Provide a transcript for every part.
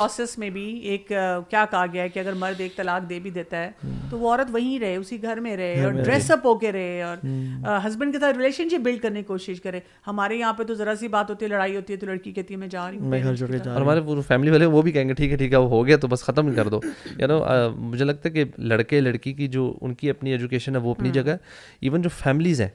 Process में भी एक क्या कहा गया है कि अगर मर्द एक तलाक दे भी देता है तो वो औरत वहीं रहे, उसी घर में रहे और ड्रेसअप होके रहे और हस्बैंड के साथ रिलेशनशिप बिल्ड करने की कोशिश करे। हमारे यहाँ पे तो जरा सी बात होती है, लड़ाई होती है तो लड़की कहती है मैं जा रही हूँ, मैं घर छोड़ के जा रही हूँ। और हमारे पूरे फैमिली वाले वो भी कहेंगे ठीक है वो हो गया तो बस ख़त्म ही कर दो। मुझे लगता है कि लड़के लड़की की जो उनकी अपनी एजुकेशन है वो अपनी जगह, इवन जो फैमिलीज़ हैं,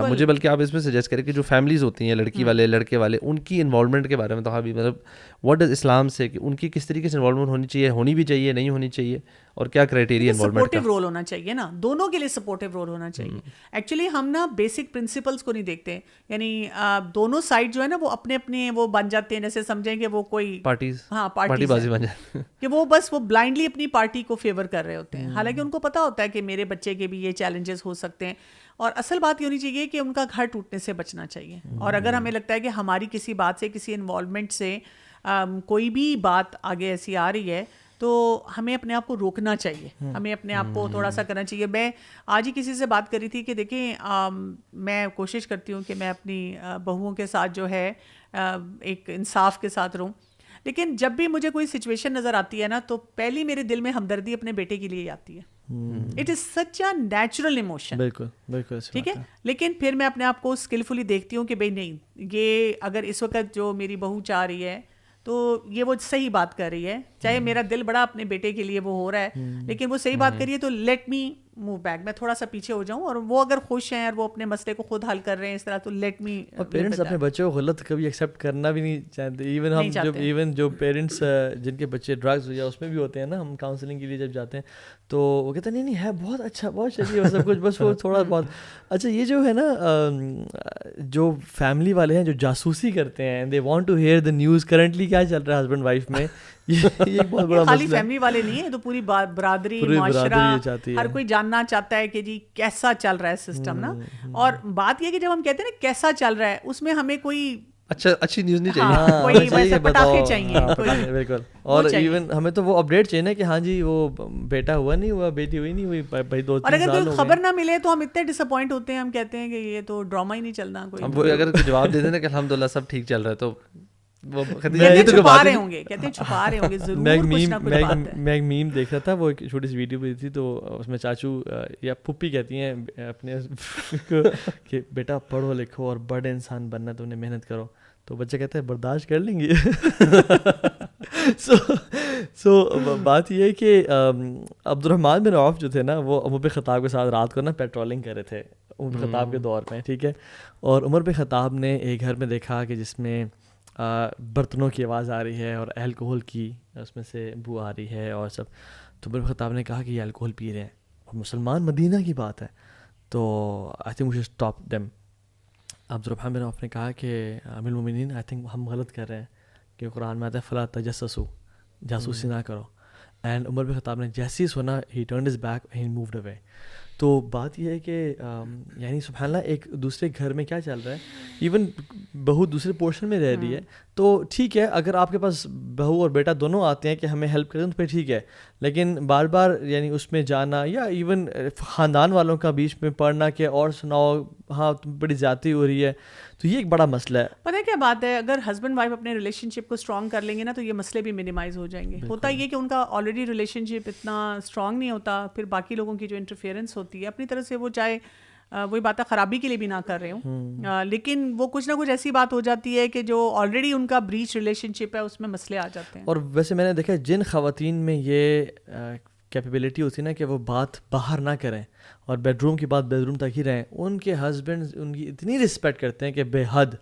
मुझे बल्कि आप इसमें सजेस्ट करें कि जो फैमिलीज़ होती हैं लड़की वाले लड़के वाले, उनकी इन्वॉल्वमेंट के बारे में तो हाँ भी मतलब व्हाट डज इस्लाम से कि उनकी किस तरीके से इन्वॉल्वमेंट होनी चाहिए, होनी भी चाहिए, नहीं होनी चाहिए, और क्या क्राइटेरिया इन्वॉल्वमेंट का। सपोर्टिव रोल होना चाहिए ना, दोनों के लिए सपोर्टिव रोल होना चाहिए। एक्चुअली हम ना बेसिक प्रिंसिपल्स को नहीं देखते, यानी दोनों साइड जो है ना वो अपने अपने वो बन जाते हैं, जैसे समझेंगे वो कोई पार्टीज, हाँ पार्टीबाजी बन जाती है कि वो बस वो ब्लाइंडली अपनी पार्टी को फेवर कर रहे होते हैं, हालांकि उनको पता होता है कि मेरे बच्चे के भी ये चैलेंजेस हो सकते हैं। और असल बात ये होनी चाहिए कि उनका घर टूटने से बचना चाहिए। और अगर हमें लगता है कि हमारी किसी बात से, किसी इन्वॉल्वमेंट से कोई भी बात आगे ऐसी आ रही है तो हमें अपने आप को रोकना चाहिए, हमें अपने आप को थोड़ा सा करना चाहिए। मैं आज ही किसी से बात करी थी कि देखिए मैं कोशिश करती हूँ कि मैं अपनी बहुओं के साथ जो है एक इंसाफ के साथ रहूँ, लेकिन जब भी मुझे कोई सिचुएशन नज़र आती है ना तो पहली मेरे दिल में हमदर्दी अपने बेटे के लिए आती है। It is such a natural emotion. बिल्कुल बिल्कुल ठीक है, लेकिन फिर मैं अपने आप को स्किलफुली देखती हूँ कि भाई नहीं, ये अगर इस वक्त जो मेरी बहू चाह रही है तो ये वो सही बात कर रही है, चाहे मेरा दिल बड़ा अपने बेटे के लिए वो हो रहा है, लेकिन वो सही बात कर रही है तो लेट मी मूव बैक, मैं थोड़ा सा पीछे हो जाऊं। और वो अगर खुश हैं और वो अपने मसले को खुद हल कर रहे हैं इस तरह तो लेट मी। और पेरेंट्स अपने बच्चों को गलत कभी एक्सेप्ट करना भी नहीं चाहते। इवन हम जब जो पेरेंट्स जिनके बच्चे ड्रग्स या उसमें भी होते हैं ना, हम काउंसलिंग के लिए जब जाते हैं तो वो कहते हैं नहीं है बहुत अच्छा, बहुत चाहिए सब कुछ, बस वो थोड़ा बहुत अच्छा। ये जो है ना जो फैमिली वाले हैं जो जासूसी करते हैं, they want to hear the news currently क्या चल रहा है हस्बैंड वाइफ में, ये बहुत बड़ा खाली फैमिली वाले नहीं है, तो पूरी बरादरी माशरा हर कोई जानना चाहता है कि जी कैसा चल रहा है सिस्टम ना। और बात यह कि जब हम कहते हैं ना कैसा चल रहा है, उसमें हमें कोई अच्छी न्यूज़ नहीं चाहिए। हाँ, कोई वैसे पटाखे चाहिए बिल्कुल। और इवन हमें तो वो अपडेट चाहिए ना कि हाँ जी वो बेटा हुआ नहीं हुआ, बेटी हुई नहीं हुई, भाई 2-3 साल। और अगर कोई खबर ना मिले तो हम इतने डिसअपॉइंट होते हैं, हम कहते हैं कि ये तो ड्रामा ही नहीं चलना कोई। अगर जवाब दे देना कि अल्हम्दुलिल्लाह सब ठीक चल रहा है तो वो छुपा रहे होंगे, कहते हैं छुपा रहे होंगे जरूर कुछ ना कुछ बात है। मैं एक मीम देख रहा था, वो एक छोटी सी वीडियो भी थी, तो उसमें चाचू या पुप्पी कहती हैं अपने कि बेटा पढ़ो लिखो और बड़े इंसान बनना, तुमने मेहनत करो, तो बच्चे कहते हैं बर्दाश्त कर लेंगे। सो बात ये है कि अब्दुर्रहमान बिन औफ जो थे ना, वो उमर बिन खत्ताब के साथ रात को ना पेट्रोलिंग कर रहे थे उमर बिन खत्ताब के दौर में, ठीक है। और उमर बिन खत्ताब ने एक घर में देखा कि जिसमें बर्तनों की आवाज़ आ रही है और अल्कोहल की उसमें से बू आ रही है और सब। तो उमर बिन खत्ताब ने कहा कि ये अल्कोहल पी रहे हैं और मुसलमान मदीना की बात है, तो I think we should stop them. Abdurrahman bin Auf ने कहा कि अमीरुल मोमिनीन आई थिंक हम गलत कर रहे हैं, कि कुरान में आता है फला तजस्ससू, जासूसी ना करो। एंड उमर बिन खत्ताब ने जैसे ही सुना ही turned his back and he moved away. तो बात यह है कि यानी सुभानअल्लाह एक दूसरे घर में क्या चल रहा है, इवन बहू दूसरे पोर्शन में रह रही है तो ठीक है, अगर आपके पास बहू और बेटा दोनों आते हैं कि हमें हेल्प करें तो फिर ठीक है, लेकिन बार बार यानी उसमें जाना या इवन ख़ानदान वालों का बीच में पढ़ना कि और सुनाओ हाँ तुम बड़ी ज़्यादती हो रही है, तो ये एक बड़ा मसला है। पता है क्या बात है, अगर हस्बैंड वाइफ अपने रिलेशनशिप को स्ट्रॉन्ग कर लेंगे ना तो ये मसले भी मिनिमाइज हो जाएंगे। होता ये कि उनका ऑलरेडी रिलेशनशिप इतना स्ट्रॉन्ग नहीं होता, फिर बाकी लोगों की जो इंटरफेरेंस होती है अपनी तरफ से, वो चाहे वही बात है ख़राबी के लिए भी ना कर रहे हो, लेकिन वो कुछ ना कुछ ऐसी बात हो जाती है कि जो ऑलरेडी उनका ब्रीच रिलेशनशिप है उसमें मसले आ जाते हैं। और वैसे मैंने देखा है जिन ख़वातीन में ये कैपेबिलिटी होती है ना कि वो बात बाहर ना करें और बेडरूम की बात बेडरूम तक ही रहें, उनके हस्बैंड उनकी इतनी रिस्पेक्ट करते हैं कि बेहद।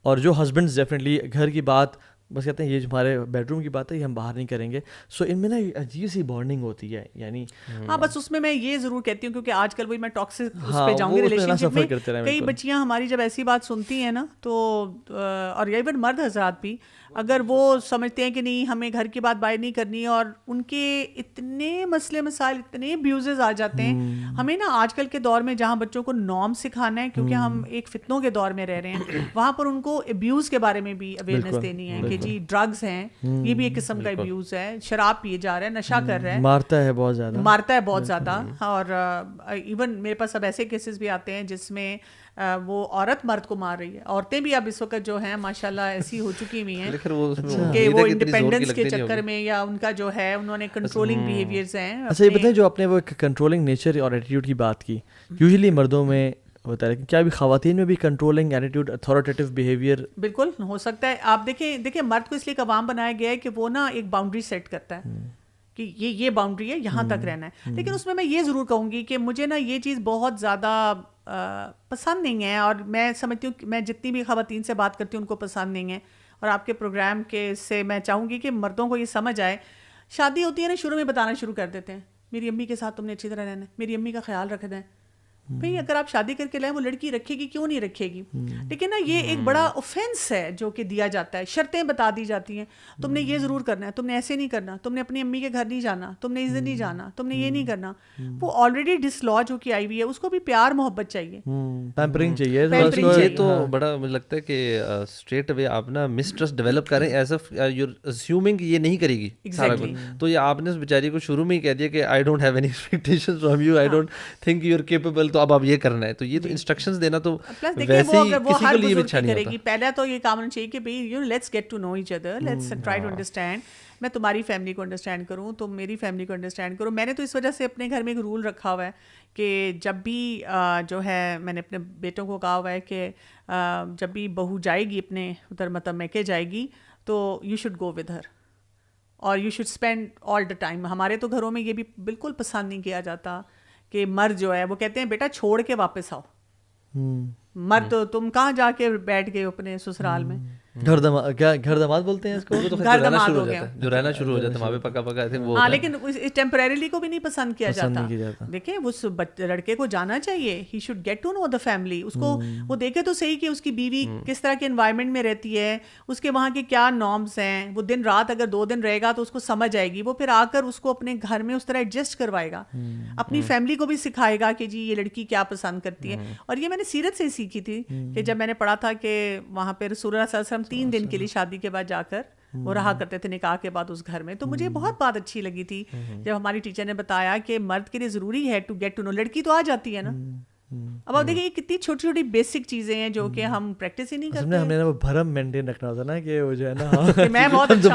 और जो हस्बैंड्स डेफिनेटली घर की बात बस कहते हैं ये हमारे बेडरूम की बात है, ये हम बाहर नहीं करेंगे। सो इनमें ना अजीब सी बॉन्डिंग होती है यानी। हाँ बस उसमें मैं ये ज़रूर कहती हूँ, क्योंकि आजकल वही मैं टॉक्सिक उस पे जाऊँगी रिलेशनशिप में, कई बच्चियाँ हमारी जब ऐसी बात सुनती हैं ना तो और इवन मर्द हजरात भी, अगर वो समझते हैं कि नहीं हमें घर की बात बाहर नहीं करनी, और उनके इतने मसले मसाइल इतने अब्यूजेस आ जाते हैं। हमें ना आजकल के दौर में जहाँ बच्चों को नॉर्म सिखाना है, क्योंकि हम एक फितनों के दौर में रह रहे हैं, वहाँ पर उनको अब्यूज़ के बारे में भी अवेयरनेस देनी है कि जी ड्रग्स हैं, ये भी एक किस्म का अब्यूज़ है, शराब पिए जा रहा है, नशा कर रहा है, मारता है बहुत ज़्यादा। और इवन मेरे पास अब ऐसे केसेस भी आते हैं जिसमें वो औरत मर्द को मार रही है। औरतें भी अब इस वक्त जो हैं माशाल्लाह ऐसी हो चुकी हुई हैं लेकिन कि वो इंडिपेंडेंस के चक्कर में या उनका जो है उन्होंने कंट्रोलिंग बिहेवियर्स हैं। अच्छा, ये बताएं जो आपने वो कंट्रोलिंग नेचर और एटीट्यूड की बात की, यूजुअली मर्दों में होता है, लेकिन क्या अभी खवातीन में भी कंट्रोलिंग एटीट्यूड, अथॉरिटेटिव बिहेवियर? बिल्कुल हो सकता है। आप देखिए मर्द को इसलिए कवाम बनाया गया है कि वो ना एक बाउंड्री सेट करता है कि ये बाउंड्री है, यहाँ तक रहना है। लेकिन उसमें मैं ये ज़रूर कहूँगी कि मुझे ना ये चीज़ बहुत ज़्यादा पसंद नहीं है, और मैं समझती हूँ मैं जितनी भी खवातीन से बात करती हूँ उनको पसंद नहीं है। और आपके प्रोग्राम के से मैं चाहूँगी कि मर्दों को ये समझ आए, शादी होती है ना, शुरू में बताना शुरू कर देते हैं मेरी अम्मी के साथ तुमने अच्छी तरह रहना है, मेरी अम्मी का ख्याल रखना है। भाई अगर आप शादी करके लाए, वो लड़की रखेगी क्यों नहीं रखेगी? लेकिन ना ये एक बड़ा ऑफेंस है जो कि दिया जाता है। शर्तें बता दी जाती हैं, तुमने ये ज़रूर करना है, तुमने ऐसे नहीं करना, तुमने अपनी अम्मी के घर नहीं जाना, तुमने इधर नहीं जाना, तुमने ये नहीं करना। वो ऑलरेडी डिसलॉज होकर आई हुई है, उसको भी प्यार मोहब्बत चाहिए, पैम्परिंग चाहिए। ये तो बड़ा मुझे लगता है कि स्ट्रेट अवे आप ना मिसट्रस्ट डेवलप करें, एज यूर अज्यूमिंग ये नहीं करेगी सारा कुछ। तो ये आपने उस बेचारी को शुरू में ही कह दिया कि I don't have any expectations from you, I don't think you are capable, तो अब आप ये करना है। तो ये तो इंस्ट्रक्शंस देना तो प्लस देखिए वैसे वो ही अगर वो किसी हर को लिए भी बुजुर्ग अच्छा की नहीं करेगी, होता। पहले तो ये काम होना चाहिए कि भाई let's get to know each other, let's try to understand. मैं तुम्हारी फैमिली को अंडरस्टैंड करूँ, तुम मेरी फैमिली को अंडरस्टैंड करो। मैंने तो इस वजह से अपने घर में एक रूल रखा हुआ है कि जब भी जो है मैंने अपने बेटों को कहा हुआ है कि जब भी बहू जाएगी अपने उधर मतलब मैके जाएगी, तो you should go with her और you should spend all the time. हमारे तो घरों में ये भी बिल्कुल पसंद नहीं किया जाता कि मर्द जो है वो कहते हैं बेटा छोड़ के वापस आओ। मर्द तो तुम कहाँ जाके बैठ गए अपने ससुराल में? घर दमाद बोलते हैं इसको, तो घर रहना दमाद शुरू हो हो गया। जाता है, जो रहना शुरू हो जाता है वहाँ पे पका पका, आई थिंक वो हाँ, होता है। लेकिन टेम्परेरीली को भी नहीं पसंद किया पसंद जाता। नहीं किया जाता। देखिए उस लड़के को जाना चाहिए, he should get to know the family. उसको वो देखे तो सही कि उसकी बीवी किस तरह के एनवायरनमेंट में रहती है, उसके वहाँ के क्या नॉर्म्स हैं। वो दिन रात अगर 2 दिन रहेगा तो उसको समझ आएगी, वो फिर आकर उसको अपने घर में उस तरह एडजस्ट करवाएगा, अपनी फैमिली को भी सिखाएगा कि जी ये लड़की क्या पसंद करती है। और ये मैंने सीरत से सीखी थी कि जब मैंने पढ़ा था कि वहाँ पर रसूलुल्लाह सल्लल्लाहु अलैहि वसल्लम 3 दिन के लिए शादी के बाद जाकर वो रहा करते थे निकाह के बाद उस घर में। तो मुझे बहुत बात अच्छी लगी थी जब हमारी टीचर ने बताया कि मर्द के लिए ज़रूरी है टू गेट टू नो। लड़की तो आ जाती है ना। अब आप देखिए कितनी छोटी छोटी बेसिक चीज़ें हैं जो कि हम प्रैक्टिस ही नहीं करते। हमने ना वो भरम मेंटेन रखना होता ना कि वो जो है ना मैं बहुत अच्छा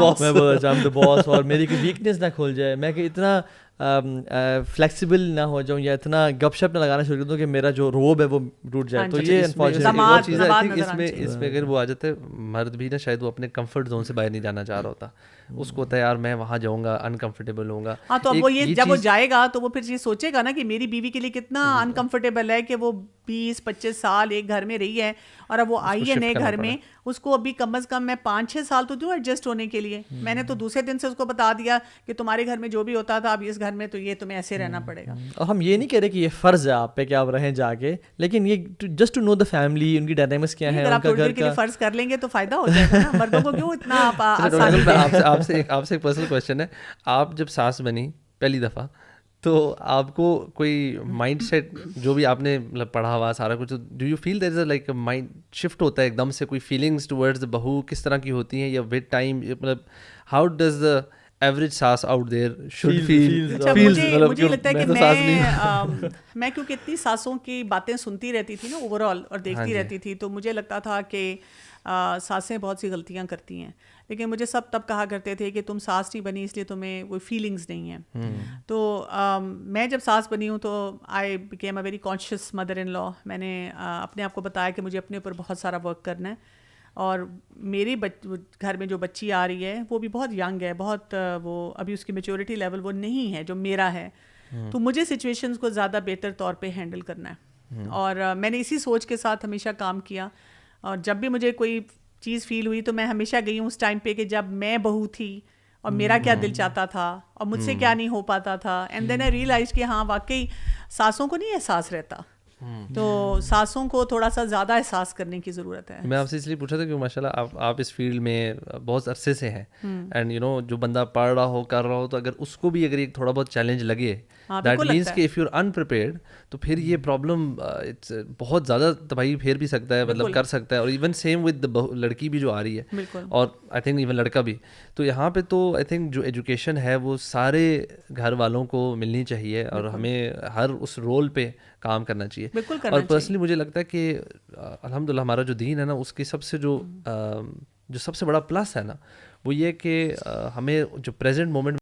I'm the boss और मेरी कोई वीकनेस ना खोल जाए, मैं कि इतना फ्लेक्सिबल ना हो जाऊं या इतना गपशप ना लगाना शुरू कर दूं कि मेरा जो रोब है वो टूट जाए। तो ये अनफॉर्चुनेटली चीज़ है इसमें अगर वो आ जाता है मर्द भी ना, शायद वो अपने कंफर्ट जोन से बाहर नहीं जाना चाह रहा होता। उसको होता है यार मैं वहाँ जाऊँगा अनकंफर्टेबल होऊंगा। हाँ, तो अब वो ये जब वो जाएगा तो वो फिर ये सोचेगा ना कि मेरी बीवी के लिए कितना अनकंफर्टेबल है कि वो 20-25 साल एक घर में रही है और अब वो आई है नए घर में, उसको अभी कम अज़ कम मैं 5-6 साल तो दूँ एडजस्ट होने के लिए। मैंने तो दूसरे दिन से उसको बता दिया कि तुम्हारे घर में जो भी होता था अब इस घर में तो ये तुम्हें ऐसे रहना पड़ेगा। और हम ये नहीं कह रहे कि ये फ़र्ज़ है आप पे कि आप रहें जाके, लेकिन ये just to know the family, उनकी डायनामिक्स क्या है, उनका घर का फ़र्ज कर लेंगे तो फ़ायदा हो जाएगा ना। मर्दों को क्यों इतना आसानी? आपसे एक पर्सनल क्वेश्चन है। आप जब सास बनी पहली दफ़ा तो आपको कोई माइंड सेट जो भी आपने मतलब पढ़ा हुआ सारा कुछ, do you feel there is like mind shift होता है एकदम से? कोई फीलिंग्स टुवर्ड्स द बहू किस तरह की होती हैं या विद टाइम, मतलब हाउ डज द एवरेज सास आउट देयर शुड फील? मुझे लगता है कि मैं क्योंकि इतनी सासों की बातें सुनती रहती थी ना ओवरऑल और देखती रहती थी, तो मुझे लगता था कि सासें बहुत सी गलतियां करती हैं। लेकिन मुझे सब तब कहा करते थे कि तुम सास नहीं बनी इसलिए तुम्हें वो फीलिंग्स नहीं हैं। तो मैं जब सास बनी हूँ तो I became a very conscious mother in law. मैंने अपने आप को बताया कि मुझे अपने ऊपर बहुत सारा वर्क करना है। और मेरी घर में जो बच्ची आ रही है वो भी बहुत यंग है, बहुत वो अभी उसकी मैच्योरिटी लेवल वो नहीं है जो मेरा है। तो मुझे सिचुएशंस को ज़्यादा बेहतर तौर पे हैंडल करना है। और मैंने इसी सोच के साथ हमेशा काम किया। और जब भी मुझे कोई चीज़ फील हुई तो मैं हमेशा गई हूँ उस टाइम पे कि जब मैं बहू थी और मेरा क्या दिल चाहता था और मुझसे क्या नहीं हो पाता था। एंड देन आई रियलाइज कि हाँ वाकई सासों को नहीं एहसास रहता, तो सासों को थोड़ा सा ज़्यादा एहसास करने की ज़रूरत है। मैं आपसे इसलिए पूछा था कि माशाल्लाह आप इस फील्ड में बहुत अरसे से हैं एंड यू नो जो बंदा पढ़ रहा हो कर रहा हो तो अगर उसको भी अगर एक थोड़ा बहुत चैलेंज लगे दैट मीन्स कि इफ़ यू आर अनप्रिपेयर्ड तो फिर ये प्रॉब्लम इट्स बहुत ज़्यादा तबाही फेर भी सकता है, मतलब कर सकता है। और इवन सेम विद लड़की भी जो आ रही है और आई थिंक इवन लड़का भी। तो यहाँ पे तो आई थिंक जो एजुकेशन है वो सारे घर वालों को मिलनी चाहिए और हमें हर उस रोल पे काम करना चाहिए। बिल्कुल करना और पर्सनली मुझे लगता है कि अल्हम्दुलिल्लाह हमारा जो दीन है ना, उसकी सबसे जो सबसे बड़ा प्लस है ना, वो ये कि हमें जो प्रेजेंट मोमेंट